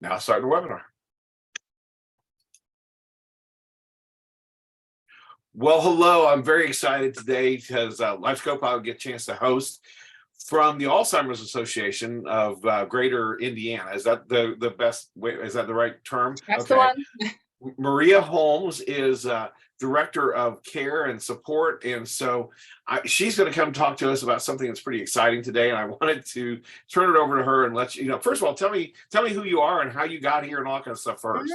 Now starting the webinar. Well, hello. I'm very excited today because LifeScope I'll get a chance to host from the Alzheimer's Association of Greater Indiana. Is that the best way? Is that the right term? That's the one. Maria Holmes is Director of Care and Support, and so she's going to come talk to us about something that's pretty exciting today. And I wanted to turn it over to her and let you know. First of all, tell me who you are and how you got here and all that kind of stuff first.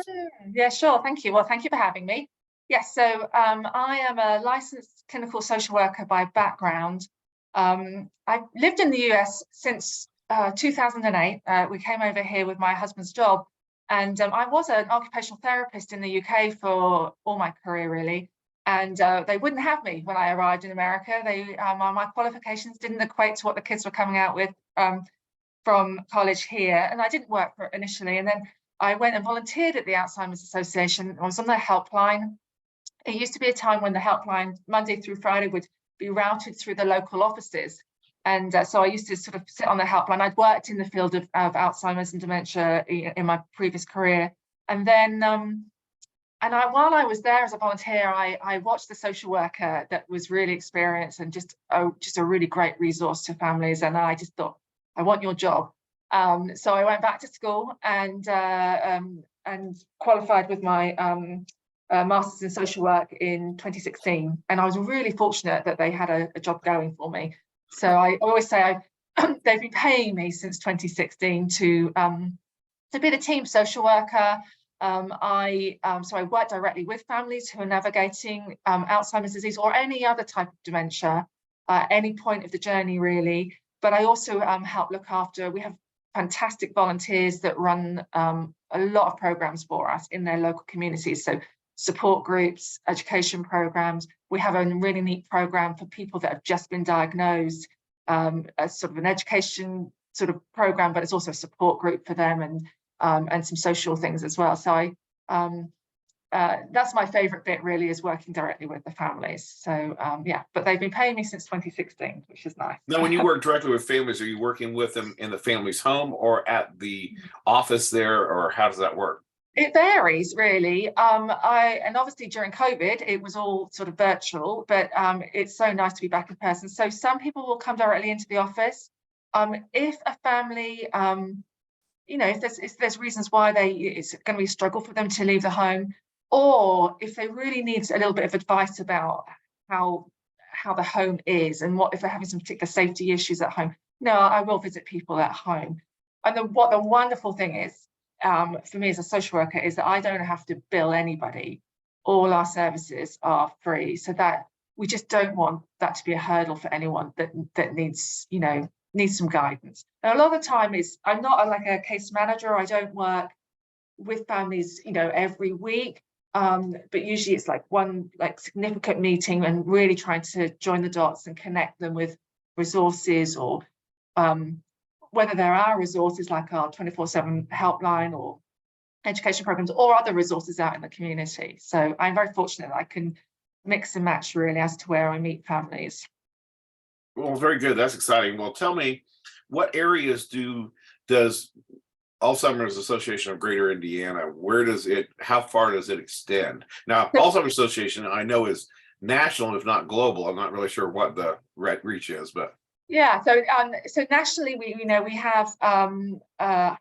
Yeah, sure. Thank you. Well, thank you for having me. Yes, so I am a licensed clinical social worker by background. I've lived in the US since 2008. We came over here with my husband's job. And I was an occupational therapist in the UK for all my career, really. And they wouldn't have me when I arrived in America. My qualifications didn't equate to what the kids were coming out with from college here. And I didn't work for it initially. And then I went and volunteered at the Alzheimer's Association. I was on the helpline. It used to be a time when the helpline, Monday through Friday, would be routed through the local offices. And so I used to sort of sit on the helpline. I'd worked in the field of Alzheimer's and dementia in my previous career. And then, while I was there as a volunteer, I watched the social worker that was really experienced and just a really great resource to families. And I just thought, I want your job. So I went back to school and qualified with my master's in social work in 2016. And I was really fortunate that they had a job going for me. So I always say they've been paying me since 2016 to be the team social worker. So I work directly with families who are navigating Alzheimer's disease or any other type of dementia, any point of the journey really. But I also help look after. We have fantastic volunteers that run a lot of programs for us in their local communities. So support groups, education programs. We have a really neat program for people that have just been diagnosed, as sort of an education sort of program, but it's also a support group for them and some social things as well. So that's my favorite bit really, is working directly with the families. So yeah, but they've been paying me since 2016, which is nice. Now, when you work directly with families, are you working with them in the family's home or at the office there, or how does that work? It varies really. And obviously during COVID, it was all sort of virtual, but it's so nice to be back in person. So some people will come directly into the office. If a family, if there's reasons why it's going to be a struggle for them to leave the home, or if they really need a little bit of advice about how the home is and what if they're having some particular safety issues at home. No, I will visit people at home. And what the wonderful thing is, for me as a social worker, is that I don't have to bill anybody. All our services are free, so that we just don't want that to be a hurdle for anyone that needs some guidance. Now, a lot of the time I'm not like a case manager. I don't work with families every week, but usually it's like one significant meeting and really trying to join the dots and connect them with resources, or whether there are resources like our 24/7 helpline or education programs or other resources out in the community. So I'm very fortunate that I can mix and match really as to where I meet families. Well, very good. That's exciting. Well, tell me, what areas does Alzheimer's Association of Greater Indiana, how far does it extend? Now, Alzheimer's Association, I know, is national, if not global. I'm not really sure what the reach is, but. Yeah, so nationally we have I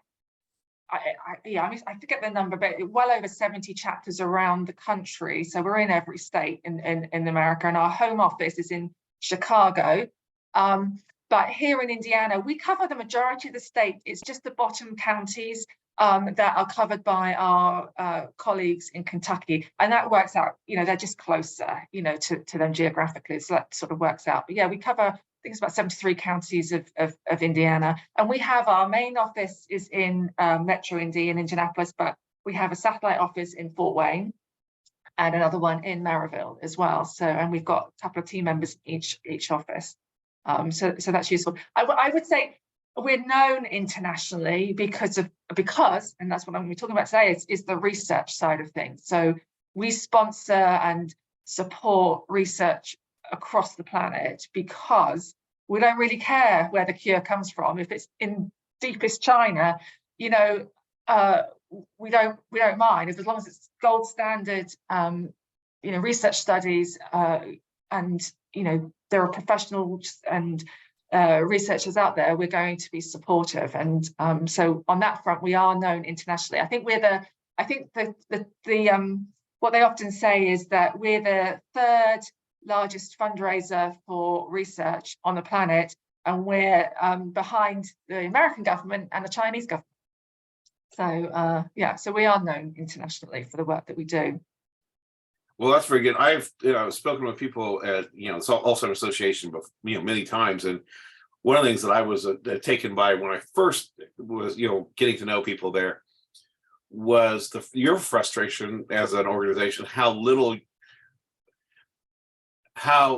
forget the number, but well over 70 chapters around the country. So we're in every state in America, and our home office is in Chicago. But here in Indiana, we cover the majority of the state. It's just the bottom counties that are covered by our colleagues in Kentucky, and that works out. They're just closer, to them geographically. So that sort of works out. But yeah, we cover, I think it's about 73 counties of Indiana. And we have our main office is in Metro Indy in Indianapolis, but we have a satellite office in Fort Wayne and another one in Maryville as well. So, and we've got a couple of team members in each office. So that's useful. I would say we're known internationally because, and that's what I'm going to be talking about today, is the research side of things. So we sponsor and support research across the planet because we don't really care where the cure comes from. If it's in deepest China, we don't mind, as long as it's gold standard, research studies, and there are professionals and researchers out there. We're going to be supportive, and so on that front, we are known internationally. I think what they often say is that we're the third largest fundraiser for research on the planet, and we're behind the American government and the Chinese government. So so we are known internationally for the work that we do. Well, that's very good. I've spoken with people at Alzheimer Association, many times, and one of the things that I was taken by when I first was getting to know people there was your frustration as an organization, how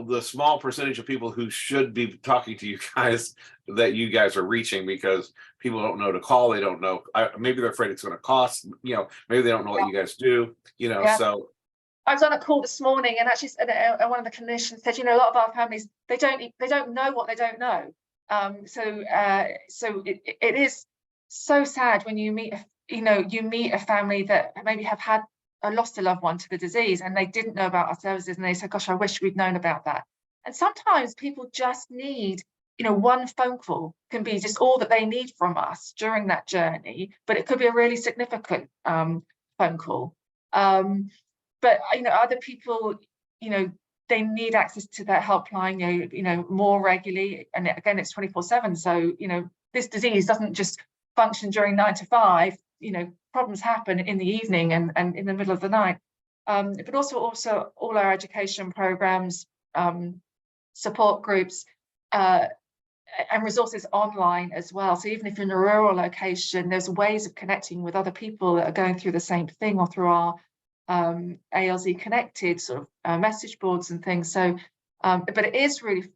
the small percentage of people who should be talking to you guys that you guys are reaching, because people don't know to call, they don't know, maybe they're afraid it's going to cost, maybe they don't know what you guys do, so. I was on a call this morning, and actually one of the clinicians said, a lot of our families, they don't know what they don't know. So it is so sad when you meet a family that maybe have had lost a loved one to the disease, and they didn't know about our services, and they said, gosh, I wish we'd known about that. And sometimes people just need, one phone call can be just all that they need from us during that journey, but it could be a really significant phone call. But other people, they need access to that helpline, more regularly, and again, it's 24/7. So this disease doesn't just function during 9 to 5. Problems happen in the evening and in the middle of the night. But also all our education programs, support groups, and resources online as well. So even if you're in a rural location, there's ways of connecting with other people that are going through the same thing, or through our ALZ connected sort of message boards and things. So but it is one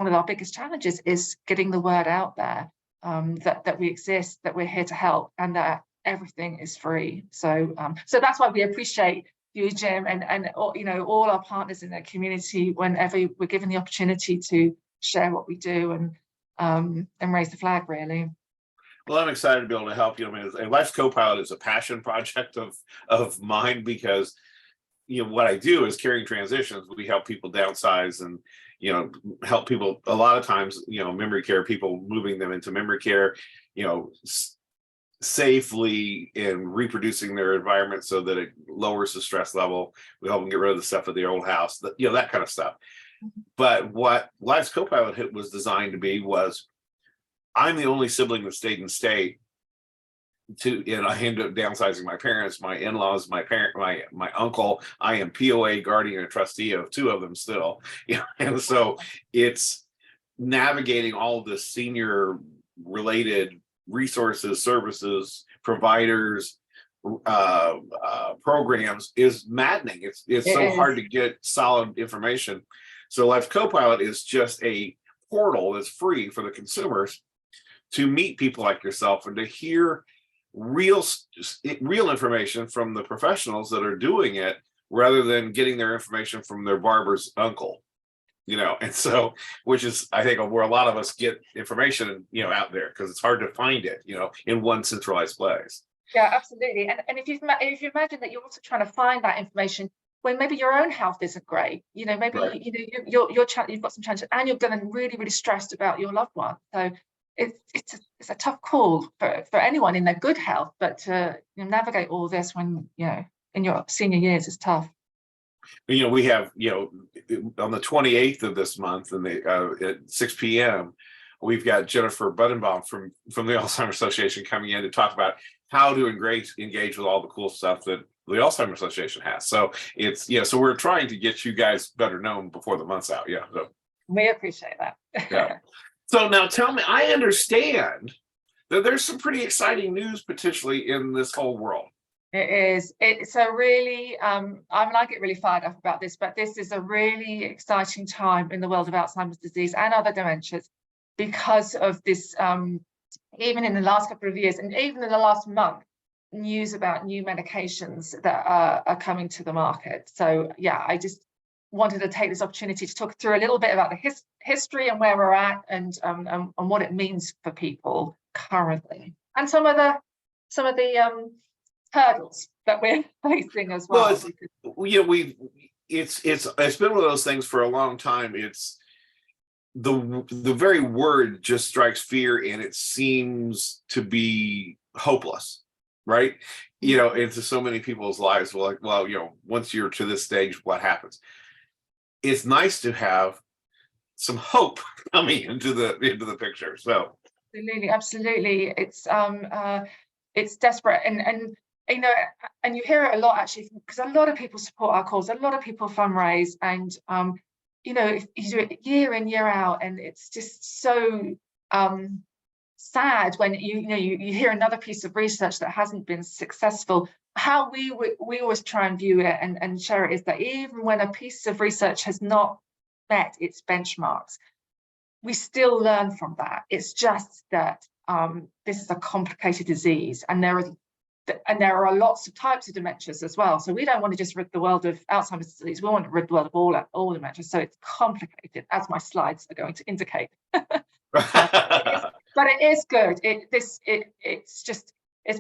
of our biggest challenges, is getting the word out there, that we exist, that we're here to help, and that everything is free. So so that's why we appreciate you, Jim, and all our partners in the community whenever we're given the opportunity to share what we do and raise the flag, really. Well, I'm excited to be able to help you. Life's Co-Pilot is a passion project of mine, because what I do is caring transitions. We help people downsize and help people a lot of times, memory care, people moving them into memory care, safely and reproducing their environment so that it lowers the stress level. We help them get rid of the stuff at their old house, that kind of stuff. But what Life's Co-Pilot was designed to be was, I'm the only sibling that stayed in state I ended up downsizing my parents, my in-laws, my uncle. I am POA, guardian, and trustee of 2 of them still. And so it's navigating all of the senior related resources, services, providers, programs is maddening. It's so hard to get solid information. So Life's Co-Pilot is just a portal that's free for the consumers to meet people like yourself and to hear real information from the professionals that are doing it, rather than getting their information from their barber's uncle, and so, which is, I think, where a lot of us get information, out there, because it's hard to find it, in one centralized place. Yeah, absolutely. And if you imagine that you're also trying to find that information when maybe your own health isn't great, maybe right. You've got some challenges, and you're getting really, really stressed about your loved one. So it's a tough call for anyone in their good health, but to navigate all this when in your senior years is tough. We have on the 28th of this month, and at 6 p.m. we've got Jennifer Budenbaum from the Alzheimer Association coming in to talk about how to engage with all the cool stuff that the Alzheimer Association has. So it's so we're trying to get you guys better known before the month's out. So we appreciate that. Yeah. So now tell me, I understand that there's some pretty exciting news potentially in this whole world. It is. It's a really, I get really fired up about this, but this is a really exciting time in the world of Alzheimer's disease and other dementias, because of this, even in the last couple of years, and even in the last month, news about new medications that are coming to the market. So yeah, I just wanted to take this opportunity to talk through a little bit about the history and where we're at, and what it means for people currently. and some of the hurdles that we're facing as well. It's been one of those things for a long time. It's the very word just strikes fear, and it seems to be hopeless, right? Into so many people's lives. Well, once you're to this stage, what happens? It's nice to have some hope coming into the picture. So absolutely, it's desperate, and and you hear it a lot, actually, because a lot of people support our cause, a lot of people fundraise, and if you do it year in, year out, and it's just so sad when you hear another piece of research that hasn't been successful. How we always try and view it and share it is that even when a piece of research has not met its benchmarks, we still learn from that. It's just that this is a complicated disease, and there are lots of types of dementias as well. So we don't want to just rid the world of Alzheimer's disease. We want to rid the world of all dementias. So it's complicated, as my slides are going to indicate. But it is good. It's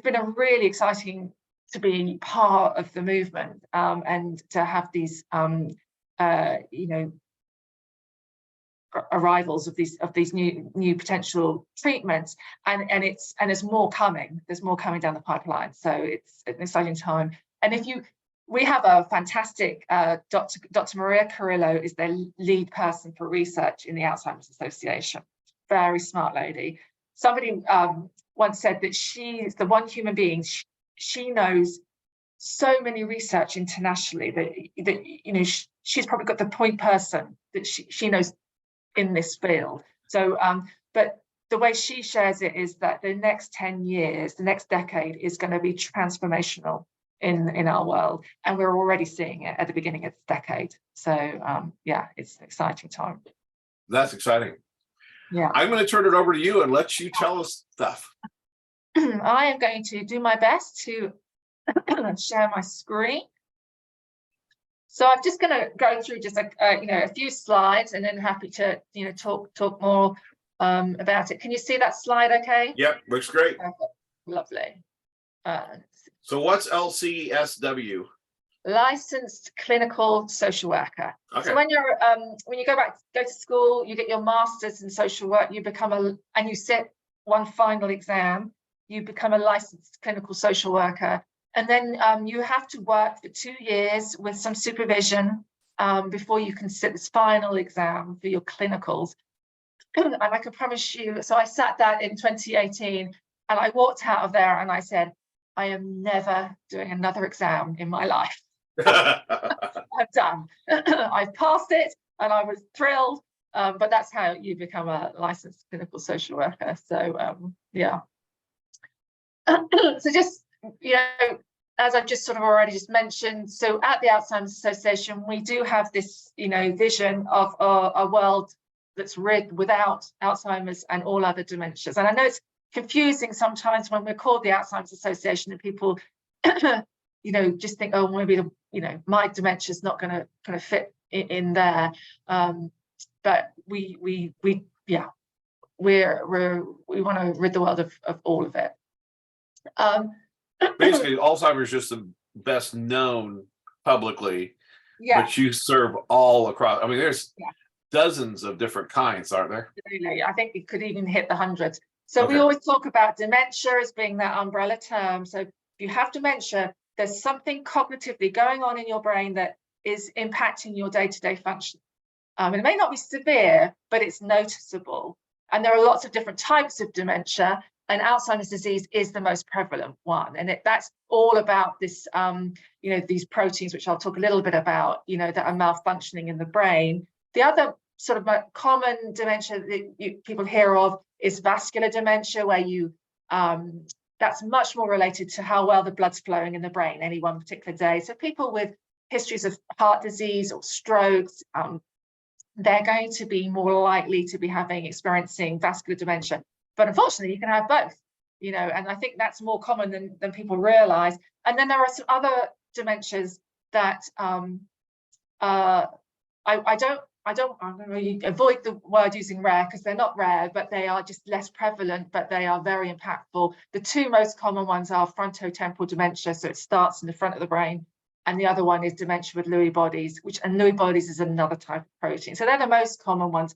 been a really exciting to be part of the movement, and to have these arrivals of these new potential treatments, and it's more coming. There's more coming down the pipeline. So it's an exciting time. And we have a fantastic Dr. Maria Carrillo is their lead person for research in the Alzheimer's Association. Very smart lady. Somebody once said that she's the one human being, she knows so many research internationally that she's probably got the point person that she knows in this field. So but the way she shares it is that the next 10 years, the next decade, is going to be transformational in our world, and we're already seeing it at the beginning of the decade. So it's an exciting time. That's exciting. Yeah, I'm going to turn it over to you and let you tell us stuff. I am going to do my best to share my screen. So I'm just going to go through just a few slides, and then happy to talk more about it. Can you see that slide? Okay. Yep, looks great. Perfect. Lovely. So what's LCSW? Licensed clinical social worker. Okay. So when you go to school, you get your master's in social work, and you sit one final exam, you become a licensed clinical social worker. And then you have to work for 2 years with some supervision before you can sit this final exam for your clinicals. And I can promise you, so I sat that in 2018, and I walked out of there and I said, I am never doing another exam in my life. I'm done. I've passed it, and I was thrilled. But that's how you become a licensed clinical social worker. So so just as I've just sort of already just mentioned, so at the Alzheimer's Association, we do have this vision of a world that's rid without Alzheimer's and all other dementias. And I know it's confusing sometimes when we're called the Alzheimer's Association, and people just think, oh, maybe my dementia is not going to kind of fit in there. But we want to rid the world of all of it. Basically, Alzheimer's is just the best known publicly, but you serve all across. I mean, there's dozens of different kinds, aren't there? I think it could even hit the hundreds. So we always talk about dementia as being that umbrella term. So if you have dementia, there's something cognitively going on in your brain that is impacting your day-to-day function. It may not be severe, but it's noticeable. And there are lots of different types of dementia, and Alzheimer's disease is the most prevalent one. And that's all about this, these proteins, which I'll talk a little bit about, that are malfunctioning in the brain. The other sort of common dementia that people hear of is vascular dementia, where that's much more related to how well the blood's flowing in the brain any one particular day. So people with histories of heart disease or strokes, they're going to be more likely to be experiencing vascular dementia. But unfortunately, you can have both, and I think that's more common than people realize. And then there are some other dementias that I don't I'm going to avoid the word using rare because they're not rare, but they are just less prevalent, but they are very impactful. The two most common ones are frontotemporal dementia, so it starts in the front of the brain, and the other one is dementia with Lewy bodies, and Lewy bodies is another type of protein. So they're the most common ones.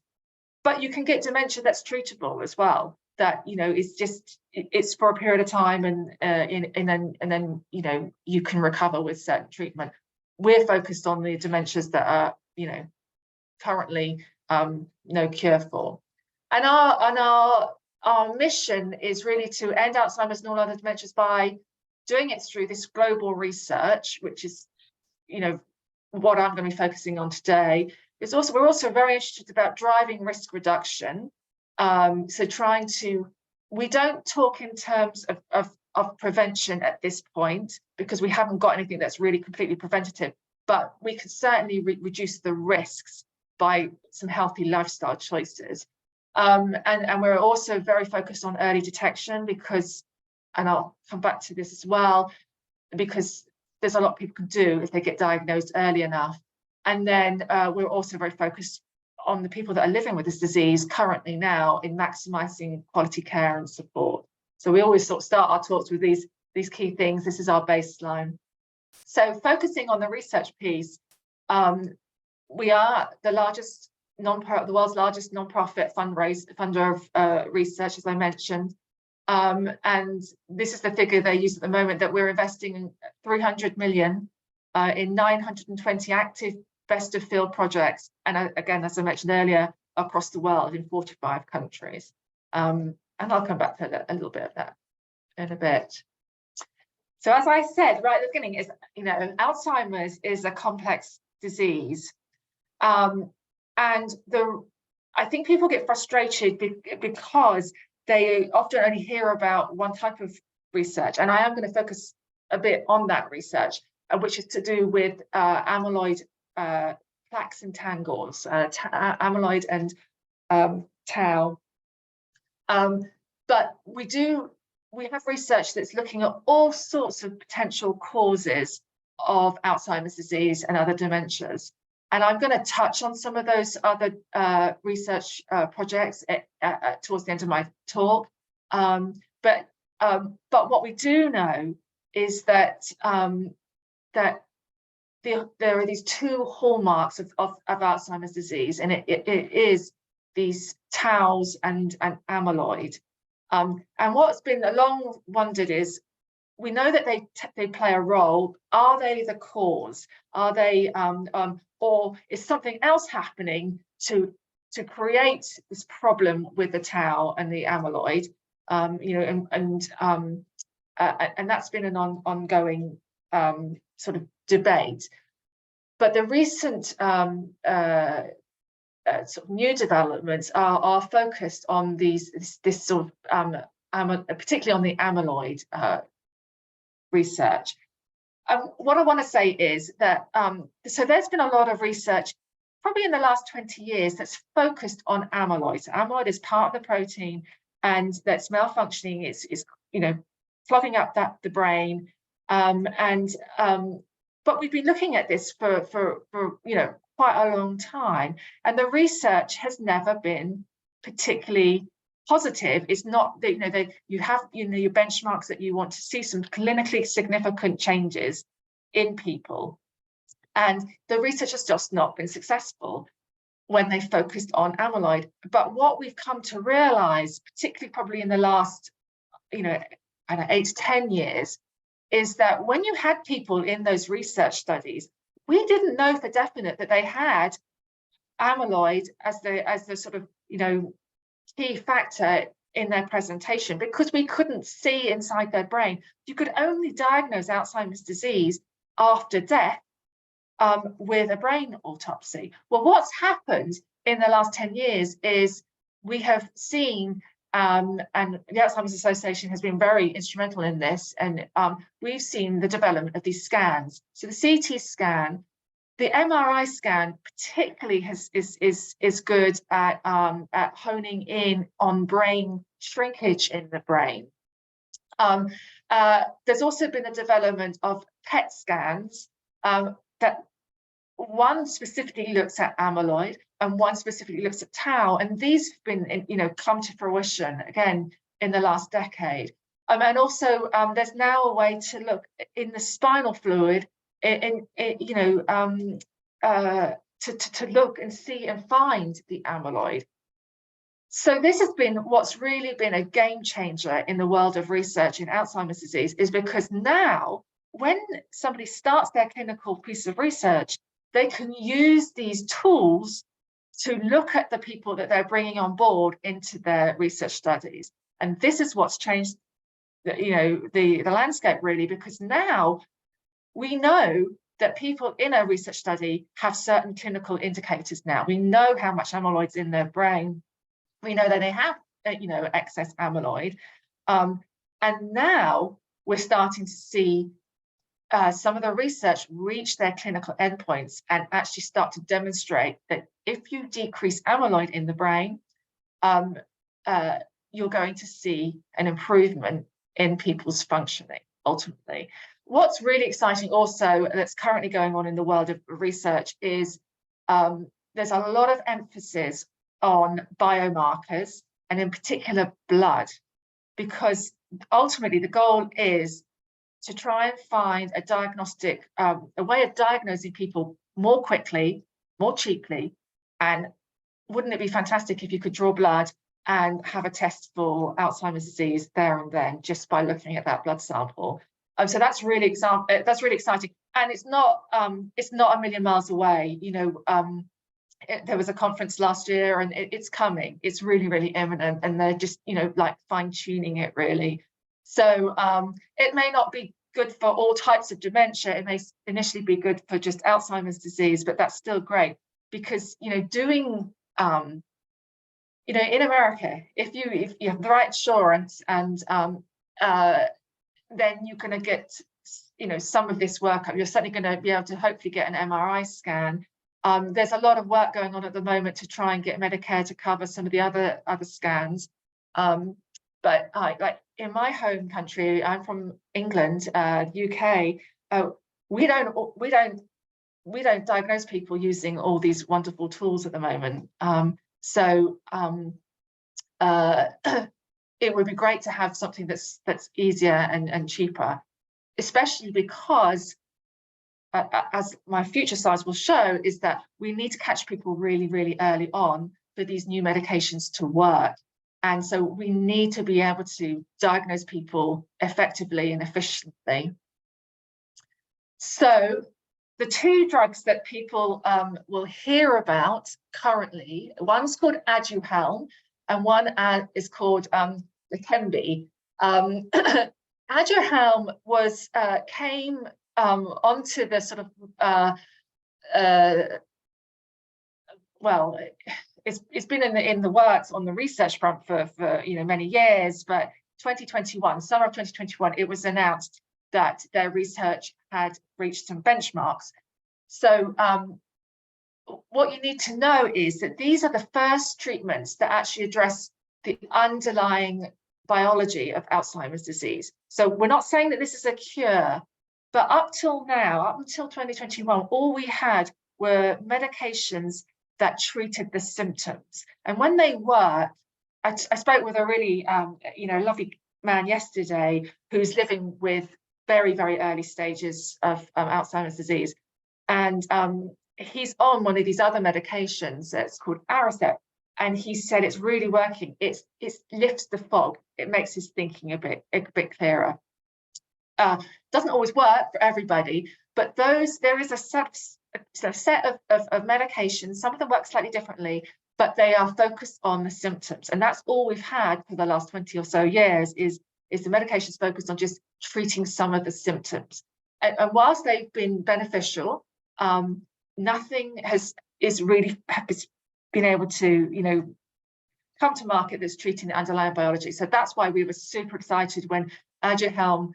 But you can get dementia that's treatable as well. That, you know, is just, it's for a period of time, and then you know, you can recover with certain treatment. We're focused on the dementias that are, you know, currently no cure for. And our mission is really to end Alzheimer's and all other dementias by doing it through this global research, which is, you know, what I'm going to be focusing on today. We're also very interested about driving risk reduction. So trying to, we don't talk in terms of prevention at this point, because we haven't got anything that's really completely preventative, but we can certainly reduce the risks by some healthy lifestyle choices. And we're also very focused on early detection because, and I'll come back to this as well, because there's a lot people can do if they get diagnosed early enough. And then we're also very focused on the people that are living with this disease currently now in maximizing quality care and support. So we always sort of start our talks with these key things. This is our baseline. So focusing on the research piece, we are the world's largest non-profit funder of research, as I mentioned. And this is the figure they use at the moment, that we're investing in 300 million in 920 active best of field projects. And again, as I mentioned earlier, across the world in 45 countries. And I'll come back to a little bit of that in a bit. So as I said right at the beginning, is, you know, Alzheimer's is a complex disease. And I think people get frustrated because they often only hear about one type of research. And I am going to focus a bit on that research, which is to do with amyloid plaques and tangles, amyloid and tau. But we have research that's looking at all sorts of potential causes of Alzheimer's disease and other dementias. And I'm going to touch on some of those other research projects towards the end of my talk. But what we do know is that there are these two hallmarks of Alzheimer's disease, and it is these taus and amyloid. And what's been long wondered is, we know that they play a role. Are they the cause? Are they, or is something else happening to create this problem with the tau and the amyloid? You know, and that's been an ongoing sort of debate. But the recent sort of new developments are focused on this sort of particularly on the amyloid research. What I want to say is that so there's been a lot of research probably in the last 20 years that's focused on amyloid. So amyloid is part of the protein, and that's malfunctioning, is you know, clogging up the brain. But we've been looking at this for you know, quite a long time, and the research has never been particularly positive. It's not that, you know, you have, you know, your benchmarks that you want to see some clinically significant changes in people, and the research has just not been successful when they focused on amyloid. But what we've come to realize, particularly probably in the last, you know, I don't know, 8 to 10 years, is that when you had people in those research studies, we didn't know for definite that they had amyloid as the sort of, you know, key factor in their presentation, because we couldn't see inside their brain. You could only diagnose Alzheimer's disease after death with a brain autopsy. Well, what's happened in the last 10 years is we have seen, and the Alzheimer's Association has been very instrumental in this, and we've seen the development of these scans. So the CT scan, the MRI scan particularly is good at honing in on brain shrinkage in the brain. There's also been a development of PET scans that one specifically looks at amyloid and one specifically looks at tau, and these have been, come to fruition again in the last decade. And also, there's now a way to look in the spinal fluid, to look and see and find the amyloid. So this has been what's really been a game changer in the world of research in Alzheimer's disease, is because now when somebody starts their clinical piece of research, they can use these tools to look at the people that they're bringing on board into their research studies. And this is what's changed, the landscape really, because now we know that people in a research study have certain clinical indicators now. We know how much amyloid's in their brain. We know that they have, excess amyloid. And now we're starting to see some of the research reach their clinical endpoints and actually start to demonstrate that if you decrease amyloid in the brain, you're going to see an improvement in people's functioning, ultimately. What's really exciting also that's currently going on in the world of research is there's a lot of emphasis on biomarkers, and in particular blood, because ultimately the goal is to try and find a diagnostic, a way of diagnosing people more quickly, more cheaply. And wouldn't it be fantastic if you could draw blood and have a test for Alzheimer's disease there and then, just by looking at that blood sample? So that's really exciting, and it's not a million miles away. There was a conference last year, and it's coming. It's really, really imminent, and they're just like fine-tuning it really. So it may not be good for all types of dementia. It may initially be good for just Alzheimer's disease, but that's still great, because doing in America, if you have the right insurance, and then you're going to get some of this work up. You're certainly going to be able to hopefully get an MRI scan. There's a lot of work going on at the moment to try and get Medicare to cover some of the other scans. But like in my home country, I'm from England, UK. We don't diagnose people using all these wonderful tools at the moment. So it would be great to have something that's easier and cheaper, especially because, as my future slides will show, is that we need to catch people really, really early on for these new medications to work. And so we need to be able to diagnose people effectively and efficiently. So the two drugs that people will hear about currently, one's called Aduhelm, and one is called Leqembi. Aduhelm came onto the sort of well, it's been in the works on the research front for many years, but summer of 2021, it was announced that their research had reached some benchmarks. So what you need to know is that these are the first treatments that actually address the underlying biology of Alzheimer's disease. So we're not saying that this is a cure, but up till now, up until 2021, all we had were medications that treated the symptoms. And when they worked, I spoke with a really lovely man yesterday who's living with very, very early stages of Alzheimer's disease. And he's on one of these other medications that's called Aricept. And he said it's really working. It lifts the fog. It makes his thinking a bit clearer. Doesn't always work for everybody, but there is a set of medications. Some of them work slightly differently, but they are focused on the symptoms. And that's all we've had for the last 20 or so years is the medications focused on just treating some of the symptoms. And whilst they've been beneficial, nothing has been able to, come to market that's treating the underlying biology. So that's why we were super excited when Aduhelm,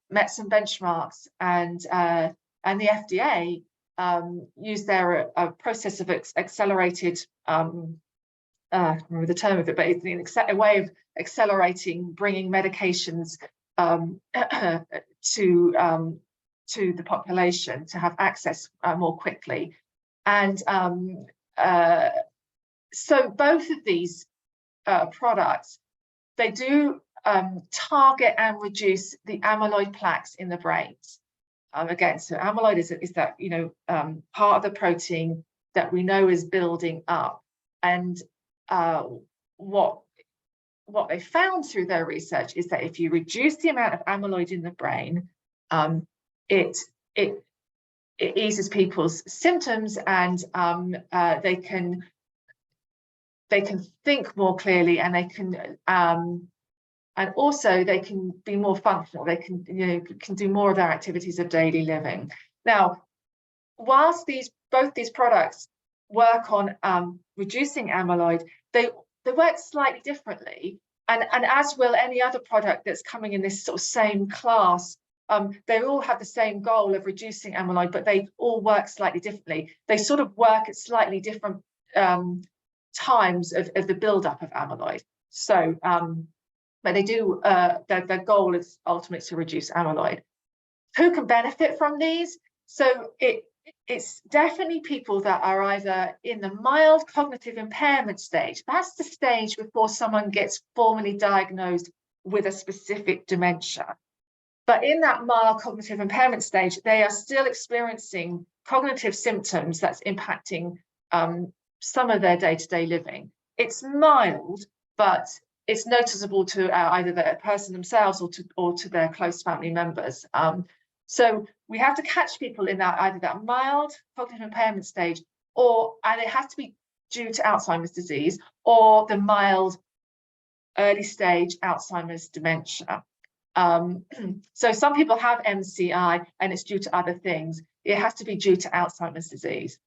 met some benchmarks, and the FDA used their process of accelerated, I can't remember the term of it, but it's a way of accelerating bringing medications to to the population to have access more quickly. And so both of these products, they do target and reduce the amyloid plaques in the brains. Again, so amyloid is that, you know, part of the protein that we know is building up. And what they found through their research is that if you reduce the amount of amyloid in the brain, it eases people's symptoms, and they can think more clearly, and they can and also they can be more functional. They can, you know, can do more of their activities of daily living. Now, whilst both these products work on reducing amyloid, they work slightly differently, and as will any other product that's coming in this sort of same class. They all have the same goal of reducing amyloid, but they all work slightly differently. They sort of work at slightly different times of the buildup of amyloid. So, but they do, their goal is ultimately to reduce amyloid. Who can benefit from these? So it's definitely people that are either in the mild cognitive impairment stage. That's the stage before someone gets formally diagnosed with a specific dementia. But in that mild cognitive impairment stage, they are still experiencing cognitive symptoms that's impacting some of their day-to-day living. It's mild, but it's noticeable to either the person themselves or to their close family members. So we have to catch people in that either that mild cognitive impairment stage, and it has to be due to Alzheimer's disease, or the mild early stage Alzheimer's dementia. So some people have MCI and it's due to other things. It has to be due to Alzheimer's disease.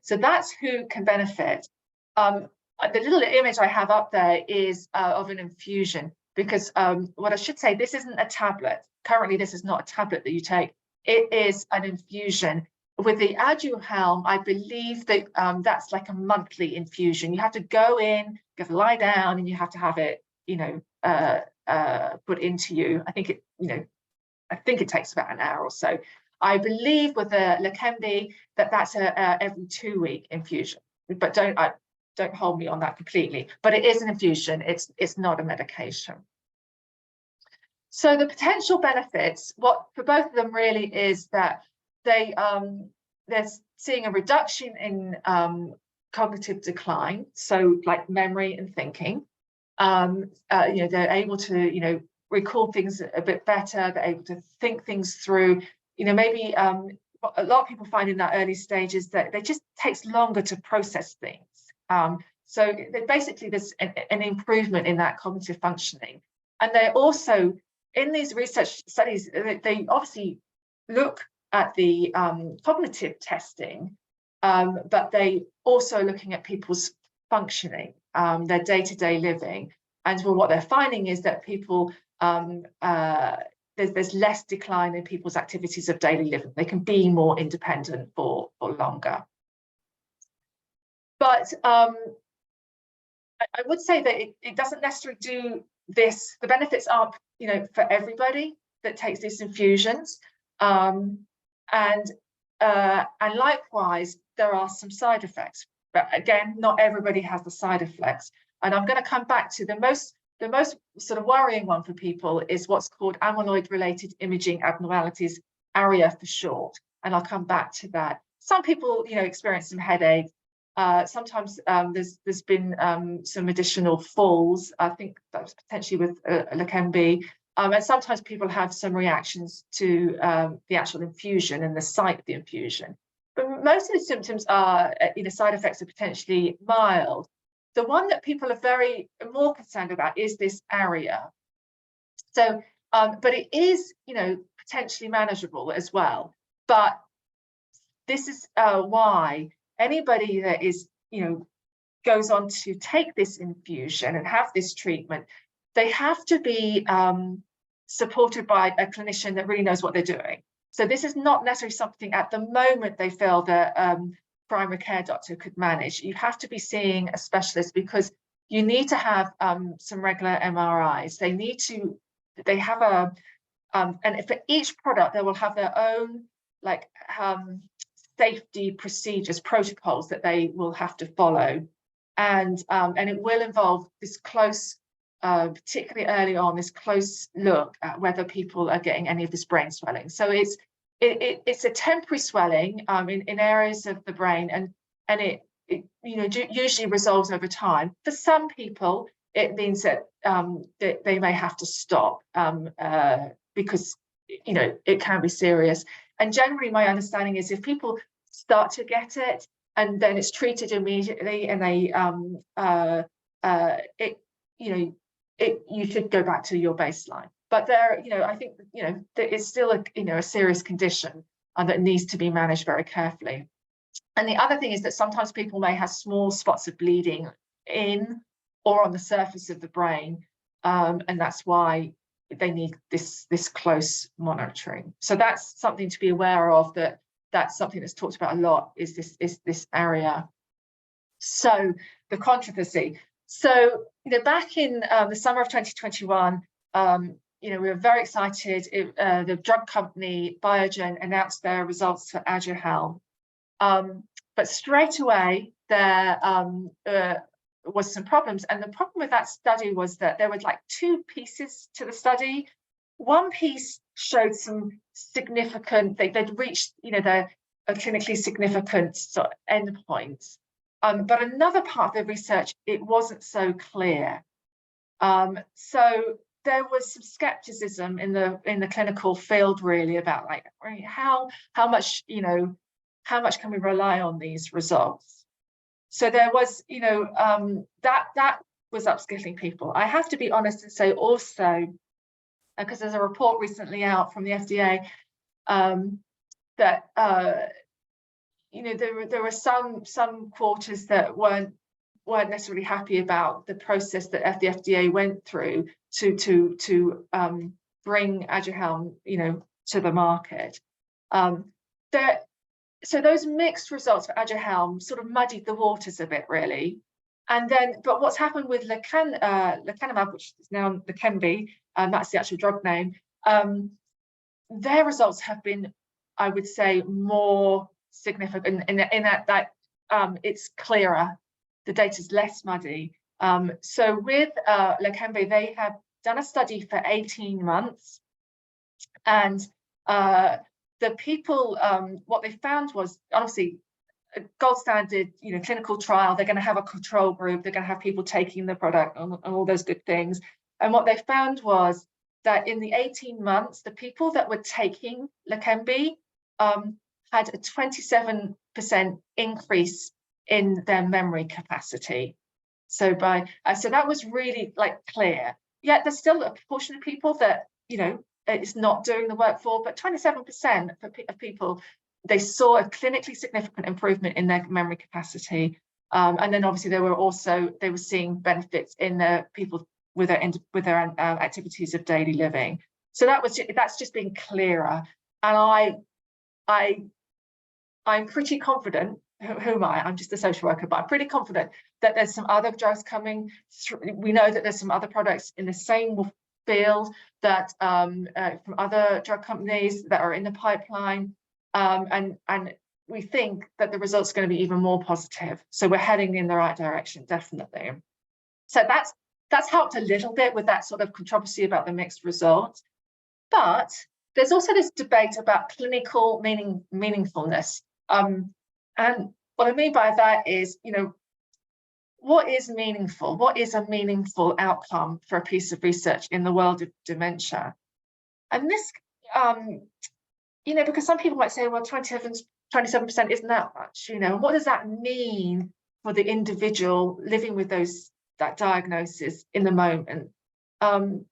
So that's who can benefit. The little image I have up there is of an infusion, because what I should say, this isn't a tablet. Currently, this is not a tablet that you take. It is an infusion. With the Aduhelm, I believe that that's like a monthly infusion. You have to go in, you have to lie down, and you have to have it, you know, put into you. I think it takes about an hour or so. I believe with the Leqembi that's a every 2-week infusion, but don't hold me on that completely. But it is an infusion. It's not a medication. So the potential benefits, for both of them really is that they're seeing a reduction in cognitive decline, so like memory and thinking. You know, they're able to, you know, recall things a bit better. They're able to think things through. You know, maybe a lot of people find in that early stages that it just takes longer to process things. So basically there's an improvement in that cognitive functioning. And they're also, in these research studies, they obviously look at the cognitive testing, but they also looking at people's functioning, their day-to-day living. And well, what they're finding is that people, there's less decline in people's activities of daily living. They can be more independent for longer. But I would say that it doesn't necessarily do this. The benefits aren't, you know, for everybody that takes these infusions. And likewise, there are some side effects. But again, not everybody has the side effects. And I'm going to come back to the most sort of worrying one for people is what's called amyloid-related imaging abnormalities, ARIA for short. And I'll come back to that. Some people, you know, experience some headache. Sometimes there's been some additional falls. I think that was potentially with Leqembi. And sometimes people have some reactions to the actual infusion and the site of the infusion. But most of the symptoms are, you know, side effects are potentially mild. The one that people are more concerned about is this ARIA. So, but it is, you know, potentially manageable as well. But this is why anybody that is, you know, goes on to take this infusion and have this treatment, they have to be supported by a clinician that really knows what they're doing. So this is not necessarily something at the moment they feel that primary care doctor could manage. You have to be seeing a specialist because you need to have some regular MRIs. They have And for each product, they will have their own like safety procedures, protocols that they will have to follow. And it will involve this close, particularly early on, this close look at whether people are getting any of this brain swelling. So it's a temporary swelling in areas of the brain, and it usually resolves over time. For some people, it means that they may have to stop because it can be serious. And generally, my understanding is if people start to get it and then it's treated immediately, and they you should go back to your baseline. But there, I think there is still a serious condition that needs to be managed very carefully. And the other thing is that sometimes people may have small spots of bleeding in or on the surface of the brain, and that's why they need this close monitoring. So that's something to be aware of. That's something that's talked about a lot, is this area. So the controversy. So back in the summer of 2021, we were very excited. The drug company Biogen announced their results for Aduhelm. But straight away there was some problems, and the problem with that study was that there were like two pieces to the study. One piece showed some significant, they'd reached their clinically significant sort of endpoints, but another part of the research, it wasn't so clear. So there was some skepticism in the clinical field, really, about like how much can we rely on these results. So there was that was upskilling people. I have to be honest and say also, because there's a report recently out from the FDA that there were some quarters that weren't necessarily happy about the process that the FDA went through to bring Aduhelm to the market. So those mixed results for Aduhelm sort of muddied the waters a bit, really. And then, but what's happened with lecanemab, which is now Leqembi, that's the actual drug name, their results have been, I would say, more significant in that it's clearer, the data's less muddy. So with Leqembi, they have done a study for 18 months, and the people, what they found was, obviously, a gold standard, clinical trial. They're going to have a control group. They're going to have people taking the product and all those good things. And what they found was that in the 18 months, the people that were taking Leqembi had a 27% increase in their memory capacity. So so that was really clear. Yet there's still a proportion of people that it's not doing the work for, but 27% of people, they saw a clinically significant improvement in their memory capacity. And then obviously they were seeing benefits in the people with their activities of daily living. So that's just been clearer. And I'm pretty confident. Who am I? I'm just a social worker, but I'm pretty confident that there's some other drugs coming. We know that there's some other products in the same field that from other drug companies that are in the pipeline, and we think that the results are going to be even more positive. So we're heading in the right direction, definitely. So that's helped a little bit with that sort of controversy about the mixed results. But there's also this debate about clinical meaningfulness. And what I mean by that is, what is meaningful? What is a meaningful outcome for a piece of research in the world of dementia? And this, because some people might say, well, 27% isn't that much, what does that mean for the individual living with that diagnosis in the moment? And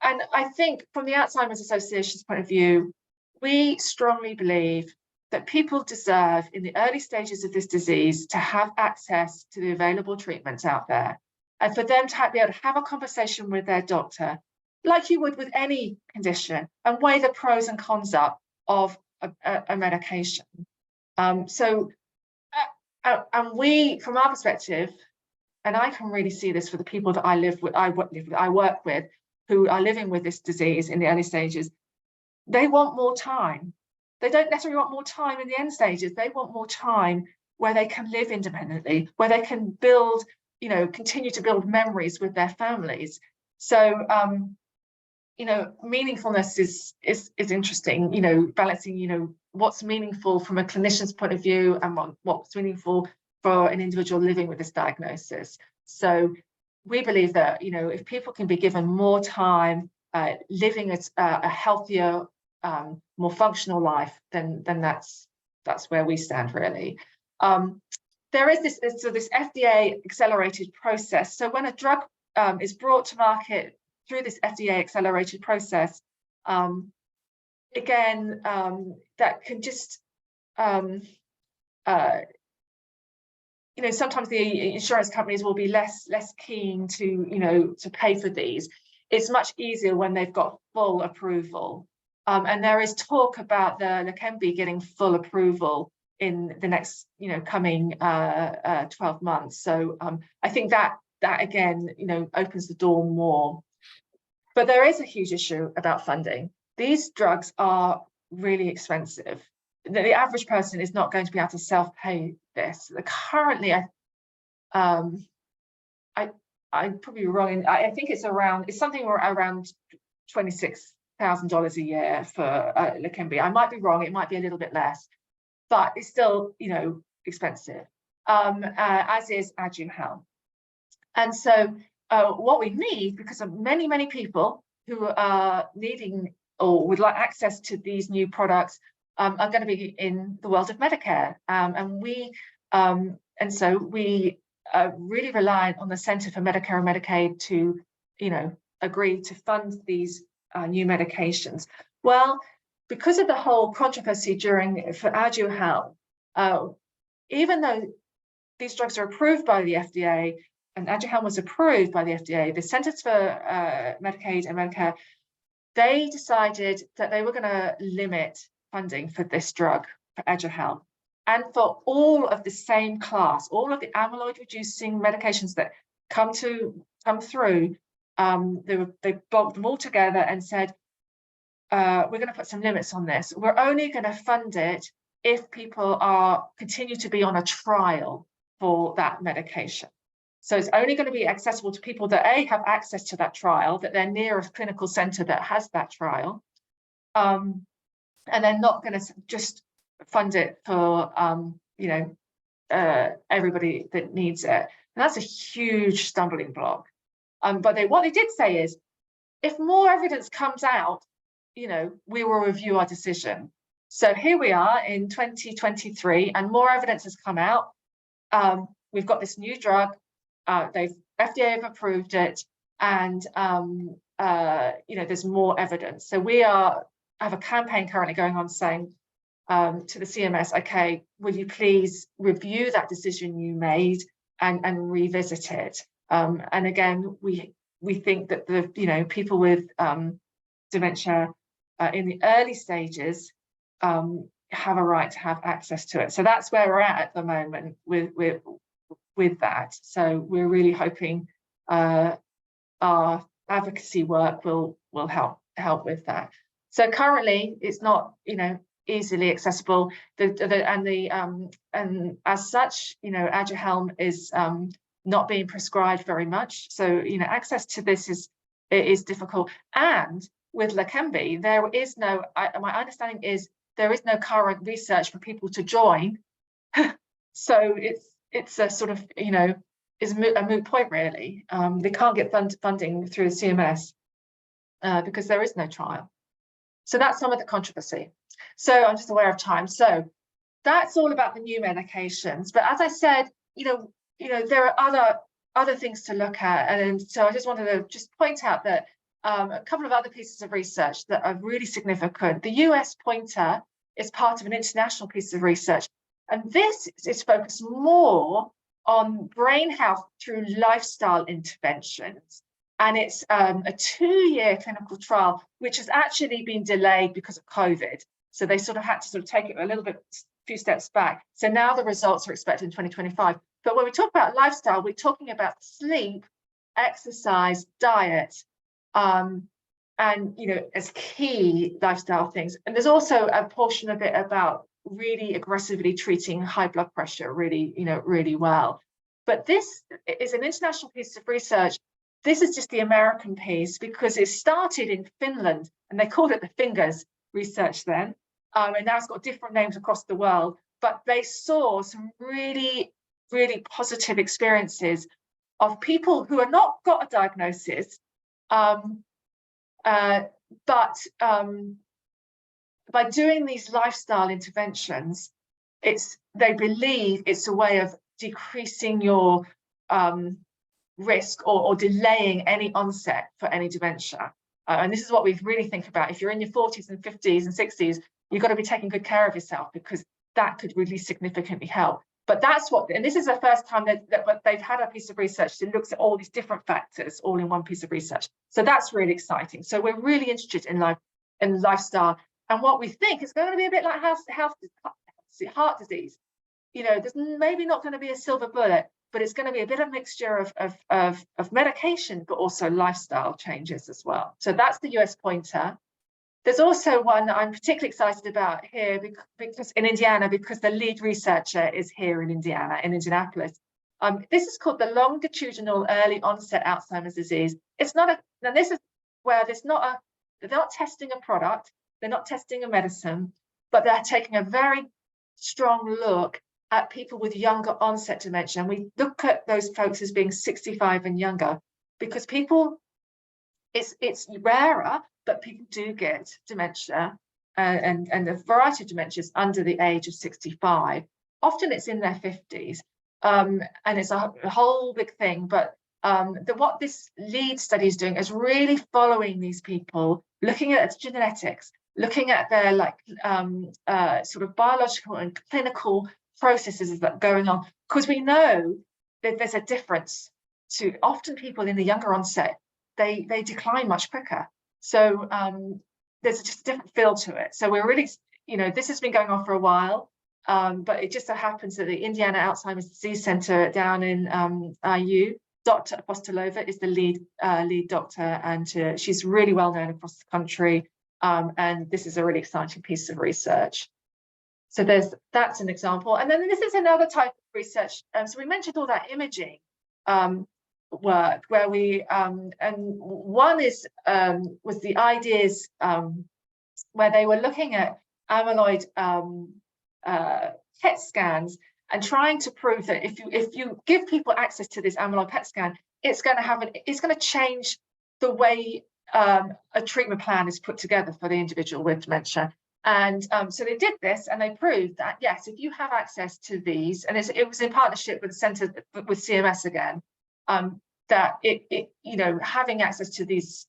I think from the Alzheimer's Association's point of view, we strongly believe that people deserve, in the early stages of this disease, to have access to the available treatments out there, and for them to be able to have a conversation with their doctor, like you would with any condition, and weigh the pros and cons up of a medication. And we, from our perspective, and I can really see this for the people that I work with, who are living with this disease in the early stages, they want more time. They don't necessarily want more time in the end stages. They want more time where they can live independently, where they can build, continue to build memories with their families. So, meaningfulness is interesting, balancing, what's meaningful from a clinician's point of view and what's meaningful for an individual living with this diagnosis. So we believe that, if people can be given more time living a healthier, more functional life, then that's where we stand, really. There is this FDA accelerated process. So when a drug is brought to market through this FDA accelerated process, again, that can just, sometimes the insurance companies will be less keen to pay for these. It's much easier when they've got full approval. And there is talk about the Leqembi getting full approval in the next, coming 12 months. So I think that again, opens the door more. But there is a huge issue about funding. These drugs are really expensive. The average person is not going to be able to self-pay this. Currently, I'm probably wrong. I think it's something around $26,000 a year for Leqembi. I might be wrong. It might be a little bit less, but it's still, expensive. As is Aduhelm. And so what we need, because of many people who are needing or would like access to these new products, are going to be in the world of Medicare, and so we are really reliant on the Centre for Medicare and Medicaid to, agree to fund these new medications. Well, because of the whole controversy for Aduhelm, even though these drugs are approved by the FDA, and Aduhelm was approved by the FDA, the Centers for Medicaid and Medicare, they decided that they were going to limit funding for this drug, for Aduhelm, and for all of the same class, all of the amyloid-reducing medications that come through. They bulked them all together and said, we're going to put some limits on this. We're only going to fund it if people continue to be on a trial for that medication. So it's only going to be accessible to people that have access to that trial, that they're near a clinical center that has that trial. And they're not going to just fund it for, everybody that needs it. And that's a huge stumbling block. But what they did say is, if more evidence comes out, we will review our decision. So here we are in 2023, and more evidence has come out. We've got this new drug. FDA have approved it, and there's more evidence. So we have a campaign currently going on saying to the CMS, okay, will you please review that decision you made and revisit it? And again, we think that the people with dementia in the early stages have a right to have access to it. So that's where we're at the moment with that. So we're really hoping our advocacy work will help with that. So currently it's not easily accessible, and as such Aduhelm is not being prescribed very much. So access to this is difficult. And with Leqembi, there is no, my understanding is there is no current research for people to join. So it's a sort of is a moot point, really. They can't get funding through the CMS because there is no trial. So that's some of the controversy. So I'm just aware of time. So that's all about the new medications. But as I said, there are other things to look at. And so I just wanted to point out that a couple of other pieces of research that are really significant. The US pointer is part of an international piece of research. And this is focused more on brain health through lifestyle interventions. And it's a 2-year clinical trial, which has actually been delayed because of COVID. So they sort of had to take it a few steps back. So now the results are expected in 2025. But when we talk about lifestyle, we're talking about sleep, exercise, diet, and as key lifestyle things. And there's also a portion of it about really aggressively treating high blood pressure really well. But this is an international piece of research. This is just the American piece because it started in Finland and they called it the fingers research then. And now it's got different names across the world, but they saw some really, really positive experiences of people who have not got a diagnosis, but by doing these lifestyle interventions, they believe it's a way of decreasing your risk or delaying any onset for any dementia. And this is what we really think about. If you're in your 40s and 50s and 60s, you've got to be taking good care of yourself because that could really significantly help. But that's what, and this is the first time that they've had a piece of research that looks at all these different factors all in one piece of research. So that's really exciting. So we're really interested in lifestyle. And what we think is going to be a bit like heart disease. There's maybe not going to be a silver bullet, but it's going to be a bit of mixture of medication, but also lifestyle changes as well. So that's the US pointer. There's also one that I'm particularly excited about here because in Indiana, because the lead researcher is here in Indiana, in Indianapolis. This is called the longitudinal early onset Alzheimer's disease. It's not now this is where they're not testing a product, they're not testing a medicine, but they're taking a very strong look at people with younger onset dementia. And we look at those folks as being 65 and younger because it's rarer, but people do get dementia and a variety of dementias under the age of 65. Often it's in their 50s, and it's a whole big thing. But what this lead study is doing is really following these people, looking at genetics, looking at their sort of biological and clinical processes that are going on, because we know that there's a difference to often people in the younger onset, they decline much quicker. So there's just a different feel to it. So we're really, this has been going on for a while, but it just so happens that the Indiana Alzheimer's Disease Center down in IU, Dr. Apostolova is the lead doctor, and she's really well known across the country. And this is a really exciting piece of research. So that's an example. And then this is another type of research. So we mentioned all that imaging work where we and one was the ideas where they were looking at amyloid PET scans and trying to prove that if you give people access to this amyloid PET scan, it's going to change the way a treatment plan is put together for the individual with dementia. And so they did this, and they proved that yes, if you have access to these, and it was in partnership with the Centre with CMS again, that having access to these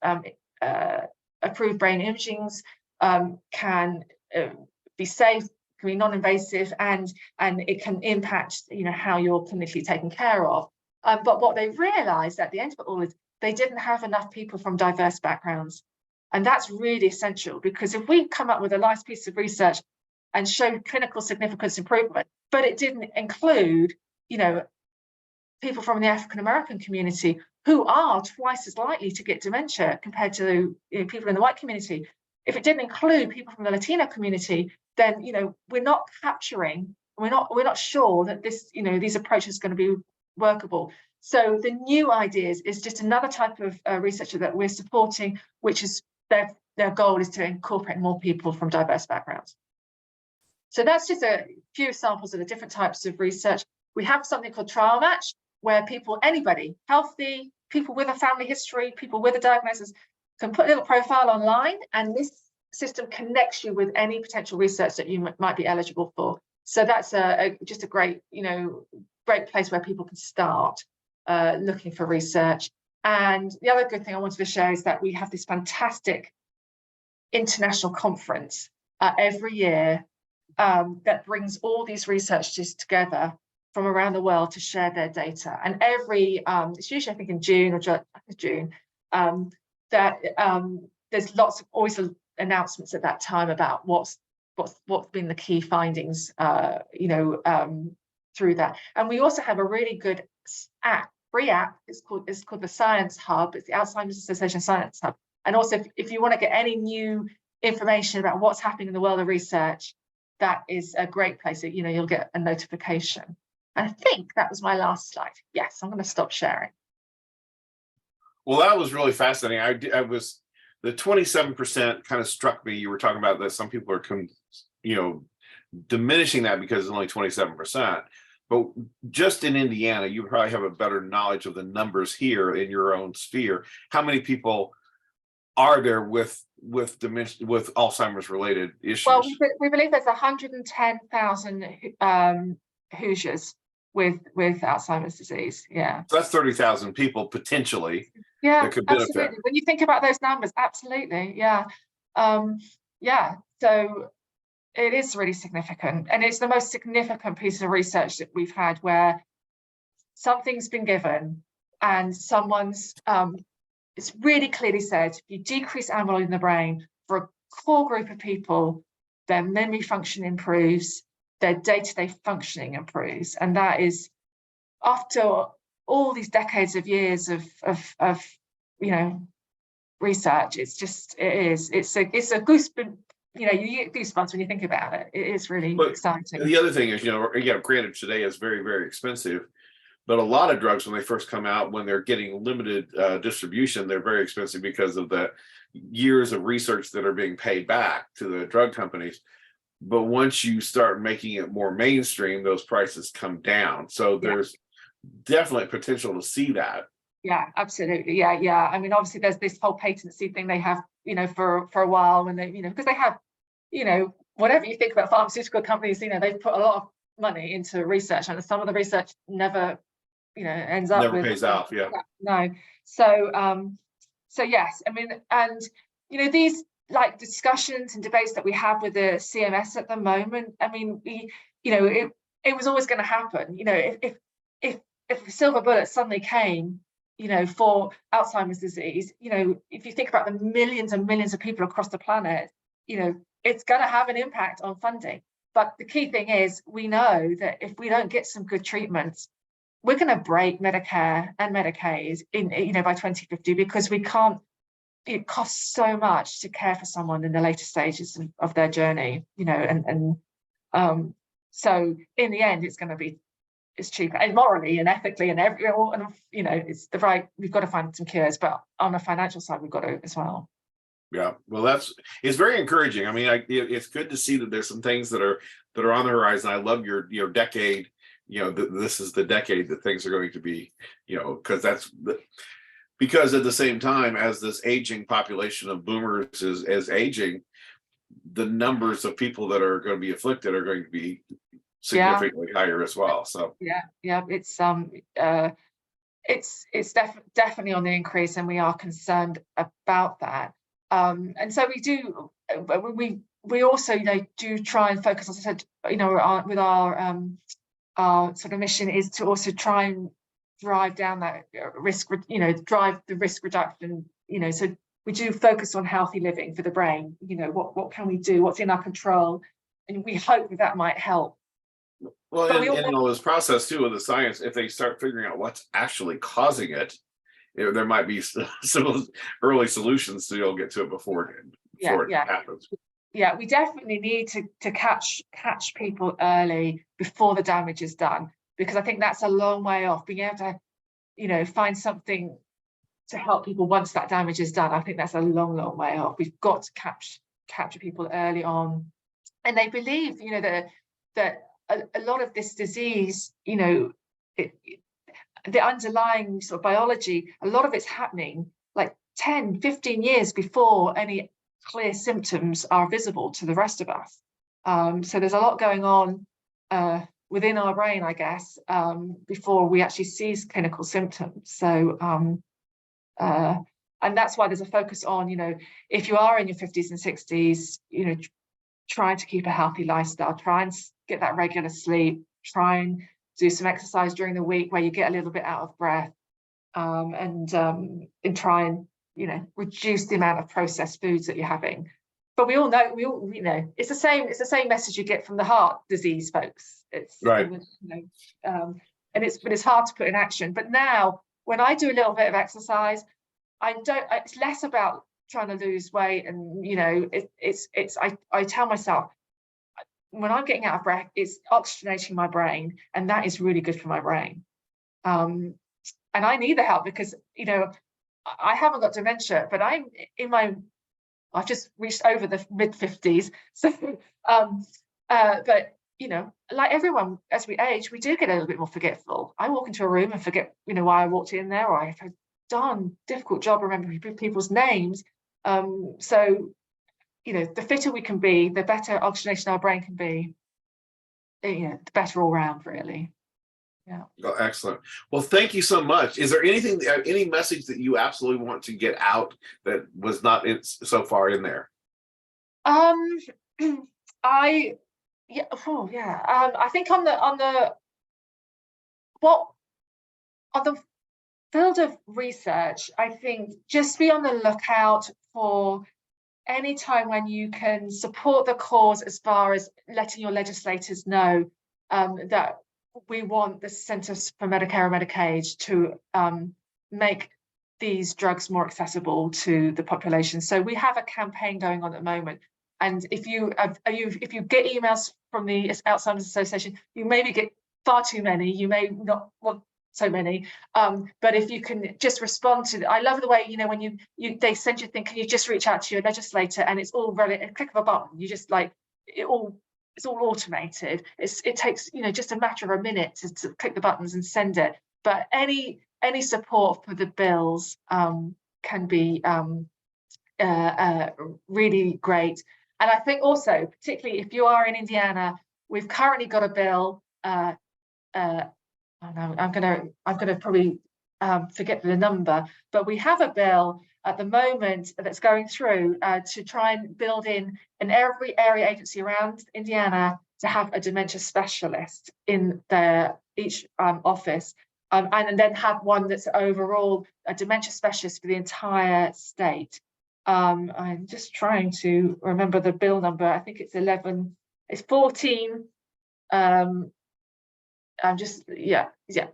approved brain imagings can be safe, can be non-invasive, and it can impact how you're clinically taken care of. But what they realised at the end of it all is they didn't have enough people from diverse backgrounds. And that's really essential, because if we come up with a nice piece of research and show clinical significance improvement, but it didn't include, people from the African American community who are twice as likely to get dementia compared to people in the white community. If it didn't include people from the Latino community, then we're not capturing, we're not sure that this, these approaches are going to be workable. So the new ideas is just another type of researcher that we're supporting, which is their goal is to incorporate more people from diverse backgrounds. So that's just a few examples of the different types of research. We have something called Trial Match, where anybody, healthy, people with a family history, people with a diagnosis, can put a little profile online, and this system connects you with any potential research that you might be eligible for. So that's just a great, great place where people can start looking for research. And the other good thing I wanted to share is that we have this fantastic international conference every year that brings all these researchers together from around the world to share their data. And it's usually, I think, in June or June, there's always announcements at that time about what's been the key findings, through that. And we also have a really good free app. It's called the Science Hub. It's the Alzheimer's Association Science Hub, And also, if you want to get any new information about what's happening in the world of research, that is a great place that, you'll get a notification. And I think that was my last slide. Yes, I'm going to stop sharing. Well, that was really fascinating. I was, the 27% kind of struck me. You were talking about that some people are, diminishing that because it's only 27%. But just in Indiana, you probably have a better knowledge of the numbers here in your own sphere. How many people are there with Alzheimer's related issues? Well, we believe there's 110,000 Hoosiers with Alzheimer's disease. Yeah. So that's 30,000 people potentially. Yeah, that could benefit. absolutely. When you think about those numbers, absolutely. Yeah. Yeah. So it is really significant, and it's the most significant piece of research that we've had, where something's been given and someone's it's really clearly said, if you decrease amyloid in the brain for a core group of people, their memory function improves, their day-to-day functioning improves. And that is, after all these decades of years of research, it's a goosebump. You get goosebumps when you think about it. It is really exciting. The other thing is, granted, today is very, very expensive, but a lot of drugs, when they first come out, when they're getting limited distribution, they're very expensive because of the years of research that are being paid back to the drug companies. But once you start making it more mainstream, those prices come down. So there's definitely potential to see that. Yeah, absolutely. Yeah. I mean, obviously, there's this whole patency thing they have, for a while, when they, because they have, whatever you think about pharmaceutical companies, they've put a lot of money into research, and some of the research never, ends up never pays off. Yeah. No. So yes, I mean, and these like discussions and debates that we have with the CMS at the moment, I mean, it was always going to happen. If a silver bullet suddenly came, for Alzheimer's disease, if you think about the millions and millions of people across the planet, it's going to have an impact on funding. But the key thing is, we know that if we don't get some good treatments, we're going to break Medicare and Medicaid by 2050, because we can't. It costs so much to care for someone in the later stages of their journey, so in the end, it's cheaper, and morally and ethically and it's the right. We've got to find some cures, but on the financial side, we've got to as well. Yeah, well, it's very encouraging. I mean, it's good to see that there's some things that are on the horizon. I love your decade. This is the decade that things are going to be. Because at the same time as this aging population of boomers is aging, the numbers of people that are going to be afflicted are going to be significantly higher as well. So it's definitely on the increase, and we are concerned about that. And so we also do try and focus, as I said, with our sort of mission is to also try and drive down that risk, drive the risk reduction, so we do focus on healthy living for the brain. What can we do, what's in our control, and we hope that might help. Well, in all this process too, with the science, if they start figuring out what's actually causing it, there might be some early solutions so you'll get to it before it happens. Yeah, we definitely need to catch people early before the damage is done, because I think that's a long way off. Being able to, find something to help people once that damage is done, I think that's a long, long way off. We've got to capture people early on, and they believe, that a lot of this disease, the underlying sort of biology, a lot of it's happening like 10, 15 years before any clear symptoms are visible to the rest of us. So there's a lot going on within our brain, I guess, before we actually see clinical symptoms. So, and that's why there's a focus on, if you are in your 50s and 60s, trying to keep a healthy lifestyle, try and get that regular sleep, try and do some exercise during the week where you get a little bit out of breath, and try and reduce the amount of processed foods that you're having. But we all know it's the same message you get from the heart disease folks. It's right. And it's hard to put in action. But now when I do a little bit of exercise, it's less about trying to lose weight, and you know, I tell myself, when I'm getting out of breath, it's oxygenating my brain, and that is really good for my brain. And I need the help because, you know, I haven't got dementia, but I've just reached over the mid-50s. So, but you know, like everyone, as we age, we do get a little bit more forgetful. I walk into a room and forget, you know, why I walked in there, or I've had a darn difficult job remembering people's names. So, you know, the fitter we can be, the better oxygenation our brain can be, you know, the better all round, really. Yeah. Oh, excellent. Well, thank you so much. Is there anything, any message that you absolutely want to get out that was not so far in there? I think on the field of research, I think just be on the lookout for any time when you can support the cause, as far as letting your legislators know that we want the Centers for Medicare and Medicaid to make these drugs more accessible to the population. So we have a campaign going on at the moment. And if you get emails from the Alzheimer's Association, you maybe get far too many. You may not want so many, but if you can just respond to I love the way, you know, when they send you a thing, can you just reach out to your legislator, and it's all really a click of a button. You just like it's all automated. It takes, you know, just a matter of a minute to click the buttons and send it. But any support for the bills can be really great. And I think also, particularly if you are in Indiana, we've currently got a bill. Oh no, I'm gonna probably forget the number, but we have a bill at the moment that's going through to try and build in every area agency around Indiana to have a dementia specialist in each office, and then have one that's overall a dementia specialist for the entire state. I'm just trying to remember the bill number. I think it's 14.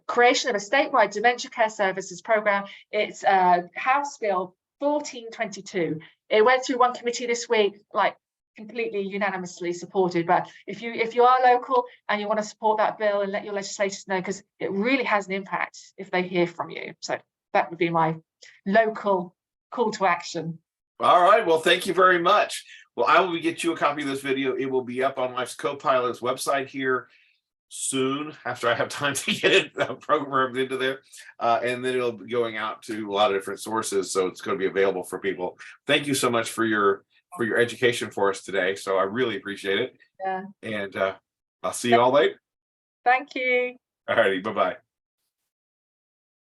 Creation of a statewide dementia care services program. It's House Bill 1422. It went through one committee this week, like completely unanimously supported. But if you are local and you want to support that bill, and let your legislators know, because it really has an impact if they hear from you. So that would be my local call to action. All right. Well, thank you very much. Well, I will get you a copy of this video. It will be up on Life's Copilot's website here soon, after I have time to get it programmed into there, and then it'll be going out to a lot of different sources, so it's going to be available for people. Thank you so much for your education for us today. So I really appreciate it. Yeah. And I'll see you all later. Thank you. All righty. Bye-bye.